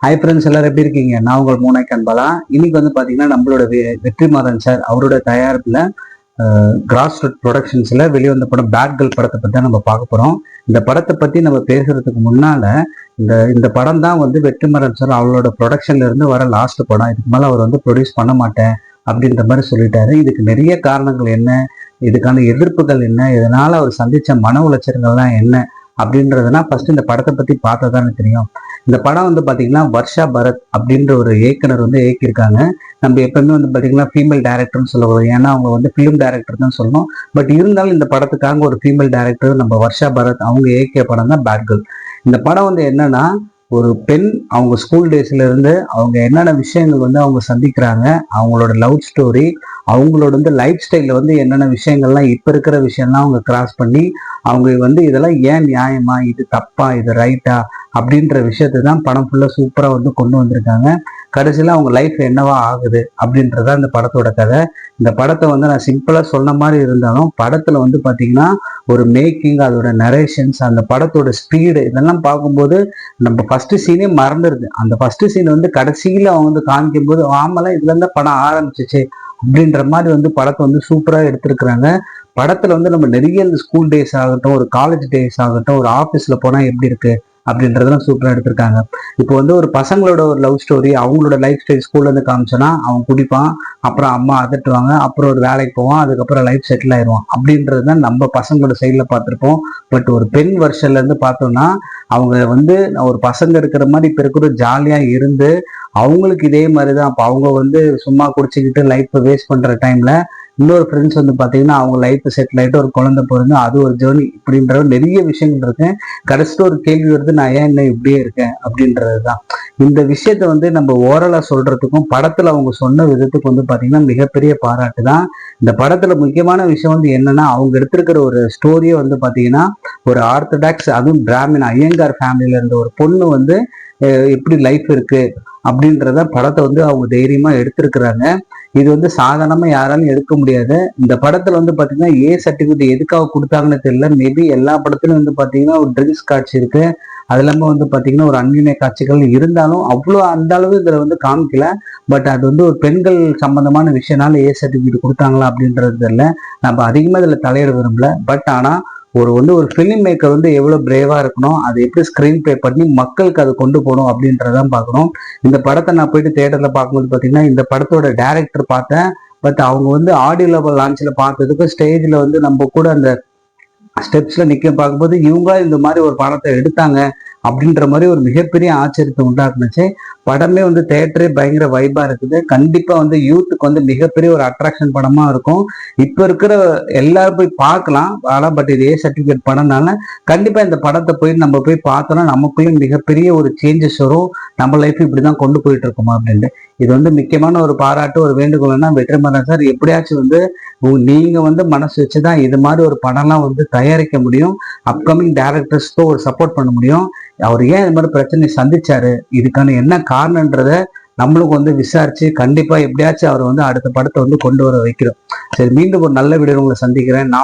Hi friends, எல்லாரும் எப்படி இருக்கீங்க? நான் உங்கள் மூனாய்க்கு அன்பலா. இன்னைக்கு வந்து பார்த்தீங்கன்னா நம்மளோட வெற்றிமாறன் சார் அவரோட தயாரிப்பில் கிராஸ் ரூட் ப்ரொடக்ஷன்ஸில் வெளிவந்த படம் பேட் கேர்ள் படத்தை பற்றி தான் நம்ம பார்க்க போகிறோம். இந்த படத்தை பற்றி நம்ம பேசுறதுக்கு முன்னால் இந்த படம் தான் வந்து வெற்றிமாறன் சார் அவரோட ப்ரொடக்ஷன்ல இருந்து வர லாஸ்ட் படம். இதுக்கு மேலே அவர் வந்து ப்ரொடியூஸ் பண்ண மாட்டேன் அப்படின்ற மாதிரி சொல்லிட்டாரு. இதுக்கு நிறைய காரணங்கள் என்ன, இதுக்கான எதிர்ப்புகள் என்ன, இதனால அவர் சந்திச்ச மன உளைச்சல்கள்லாம் என்ன அப்படின்றதுனா ஃபர்ஸ்ட் இந்த படத்தை பற்றி பார்த்தா தானே தெரியும். இந்த படம் வந்து பார்த்தீங்கன்னா வர்ஷா பரத் அப்படின்ற ஒரு இயக்குனர் வந்து இயக்கியிருக்காங்க. நம்ம எப்பவுமே வந்து பார்த்தீங்கன்னா ஃபீமேல் டைரக்டர்னு சொல்லுவோம், ஏன்னா அவங்க வந்து ஃபிலிம் டைரக்டர் தான் சொல்லணும். பட் இருந்தாலும் இந்த படத்துக்காக ஒரு ஃபீமேல் டைரக்டர் நம்ம வர்ஷா பரத் அவங்க இயக்கிய படம் தான் பேட் கேர்ள். இந்த படம் வந்து என்னன்னா, ஒரு பெண் அவங்க ஸ்கூல் டேஸ்ல இருந்து அவங்க என்னென்ன விஷயங்கள் வந்து அவங்க சந்திக்கிறாங்க, அவங்களோட லவ் ஸ்டோரி, அவங்களோட வந்து லைஃப் ஸ்டைல வந்து என்னென்ன விஷயங்கள்லாம் இப்ப இருக்கிற விஷயம்லாம் அவங்க கிராஸ் பண்ணி அவங்க வந்து இதெல்லாம் ஏன் நியாயமா, இது தப்பா, இது ரைட்டா அப்படின்ற விஷயத்தை தான் படம் ஃபுல்லா சூப்பரா வந்து கொண்டு வந்திருக்காங்க. கடைசியில அவங்க லைஃப் என்னவா ஆகுது அப்படின்றத இந்த படத்தோட கதை. இந்த படத்தை வந்து நான் சிம்பிளா சொன்ன மாதிரி இருந்தாலும் படத்துல வந்து பாத்தீங்கன்னா ஒரு மேக்கிங், அதோட நரேஷன்ஸ், அந்த படத்தோட ஸ்பீடு இதெல்லாம் பார்க்கும்போது நம்ம ஃபர்ஸ்ட் சீனே மறந்துடுது. அந்த ஃபர்ஸ்ட் சீன் வந்து கடைசியில அவங்க வந்து காமிக்கும் போது ஆமலாம் இதுல இருந்தா படம் ஆரம்பிச்சிச்சு அப்படின்ற மாதிரி வந்து படத்தை வந்து சூப்பரா எடுத்திருக்கிறாங்க. படத்துல வந்து நம்ம நிறைய இந்த ஸ்கூல் டேஸ் ஆகட்டும், ஒரு காலேஜ் டேஸ் ஆகட்டும், ஒரு ஆஃபீஸ்ல போனா எப்படி இருக்கு அப்படின்றதெல்லாம் சூப்பரா எடுத்திருக்காங்க. இப்போ வந்து ஒரு பசங்களோட ஒரு லவ் ஸ்டோரி, அவங்களோட லைஃப் ஸ்டைல் ஸ்கூல்ல இருந்து காமிச்சோன்னா அவன் குடிப்பான், அப்புறம் அம்மா அதட்டுவாங்க, அப்புறம் ஒரு வேலைக்கு போவான், அதுக்கப்புறம் லைஃப் செட்டில் ஆயிடுவான் அப்படின்றது தான் நம்ம பசங்களோட சைட்ல பார்த்துருப்போம். பட் ஒரு பெண் வருஷன்ல இருந்து பார்த்தோம்னா அவங்க வந்து ஒரு பசங்க இருக்கிற மாதிரி இப்ப இருக்கிற ஜாலியா இருந்து அவங்களுக்கு இதே மாதிரிதான். அப்போ அவங்க வந்து சும்மா குடிச்சுக்கிட்டு லைஃப்பை வேஸ்ட் பண்ற டைம்ல இன்னொரு ஃப்ரெண்ட்ஸ் வந்து பார்த்தீங்கன்னா அவங்க லைஃப் செட்டில் ஆகிட்டு ஒரு குழந்தை பிறந்து அது ஒரு ஜேர்னி இப்படின்ற நிறைய விஷயங்கள் இருக்கு. கடைசியில் ஒரு கேள்வி வருது, நான் ஏன் இன்னும் இப்படியே இருக்கேன் அப்படின்றது தான். இந்த விஷயத்த வந்து நம்ம ஓரலா சொல்றதுக்கும் படத்துல அவங்க சொன்ன விதத்துக்கு வந்து பார்த்தீங்கன்னா மிகப்பெரிய பாராட்டு தான். இந்த படத்துல முக்கியமான விஷயம் வந்து என்னன்னா, அவங்க எடுத்திருக்கிற ஒரு ஸ்டோரியே வந்து பார்த்தீங்கன்னா ஒரு ஆர்த்தடாக்ஸ், அதுவும் பிராமின் ஐயங்கார் ஃபேமிலியில இருந்த ஒரு பொண்ணு வந்து எப்படி லைஃப் இருக்கு அப்படின்றத படத்தை வந்து அவங்க தைரியமா எடுத்திருக்கிறாங்க. இது வந்து சாதாரணமா யாராலும் எடுக்க முடியாது. இந்த படத்துல வந்து பாத்தீங்கன்னா சர்டிபிகேட் எதுக்காக கொடுத்தாங்கன்னு தெரியல. மேபி எல்லா படத்துலயும் வந்து பாத்தீங்கன்னா ஒரு ட்ரிங்க்ஸ் காட்சி இருக்கு, அது இல்லாம வந்து பாத்தீங்கன்னா ஒரு அந்நிய காட்சிகள் இருந்தாலும் அவ்வளோ அந்த அளவு இதுல வந்து காமிக்கல. பட் அது வந்து ஒரு பெண்கள் சம்பந்தமான விஷயம்னால சர்டிபிகேட் கொடுத்தாங்களா அப்படின்றது தெரியல. நம்ம அதிகமா இதுல தலையிட விரும்பல. பட் ஆனா ஒரு ஃபிலிம் மேக்கர் வந்து எவ்வளவு பிரேவா இருக்கணும், அதை எப்படி ஸ்கிரீன் பிளே பண்ணி மக்களுக்கு அதை கொண்டு போகணும் அப்படின்றதான் பார்க்கணும். இந்த படத்தை நான் போயிட்டு தியேட்டர்ல பார்க்கும்போது பாத்தீங்கன்னா இந்த படத்தோட டைரக்டர் பார்த்தேன். பட் அவங்க வந்து ஆடியோ லான்ச்ல பார்த்ததுக்கு ஸ்டேஜ்ல வந்து நம்ம கூட அந்த ஸ்டெப்ஸ்ல நிக்க பார்க்கும்போது இவங்க இந்த மாதிரி ஒரு படத்தை எடுத்தாங்க அப்படின்ற மாதிரி ஒரு மிகப்பெரிய ஆச்சரியத்தை உண்டாக்குனுச்சு. படமே வந்து தியேட்டரே பயங்கர வைபா இருக்குது. கண்டிப்பா வந்து யூத்துக்கு வந்து மிகப்பெரிய ஒரு அட்ராக்ஷன் படமா இருக்கும். இப்ப இருக்கிற எல்லாரும் போய் பார்க்கலாம், ஆனா பட் இது சர்டிபிகேட் படம்னால கண்டிப்பா இந்த படத்தை போய் நம்ம போய் பார்த்தோம்னா நமக்குள்ளேயும் மிகப்பெரிய ஒரு சேஞ்சஸ் வரும். நம்ம லைஃப் இப்படிதான் கொண்டு போயிட்டு இருக்கோமா அப்படின்ட்டு. இது வந்து முக்கியமான ஒரு பாராட்டு, ஒரு வேண்டுகோள்னா வெற்றிமாறன் சார் எப்படியாச்சும் வந்து நீங்க வந்து மனசு வச்சுதான் இது மாதிரி ஒரு படம்லாம் வந்து தயாரிக்க முடியும். அப்கமிங் டைரக்டர்ஸ்க்கு ஒரு சப்போர்ட் பண்ண முடியும். அவர் ஏன் இது மாதிரி பிரச்சனை சந்திச்சாரு, இதுக்கான என்ன காரணன்றத நம்மளுக்கு வந்து விசாரிச்சு கண்டிப்பா எப்படியாச்சும் அவர் வந்து அடுத்த படத்தை வந்து கொண்டு வர வைக்கிறோம். சரி, மீண்டும் ஒரு நல்ல வீடியோ உங்களை சந்திக்கிறேன். நான்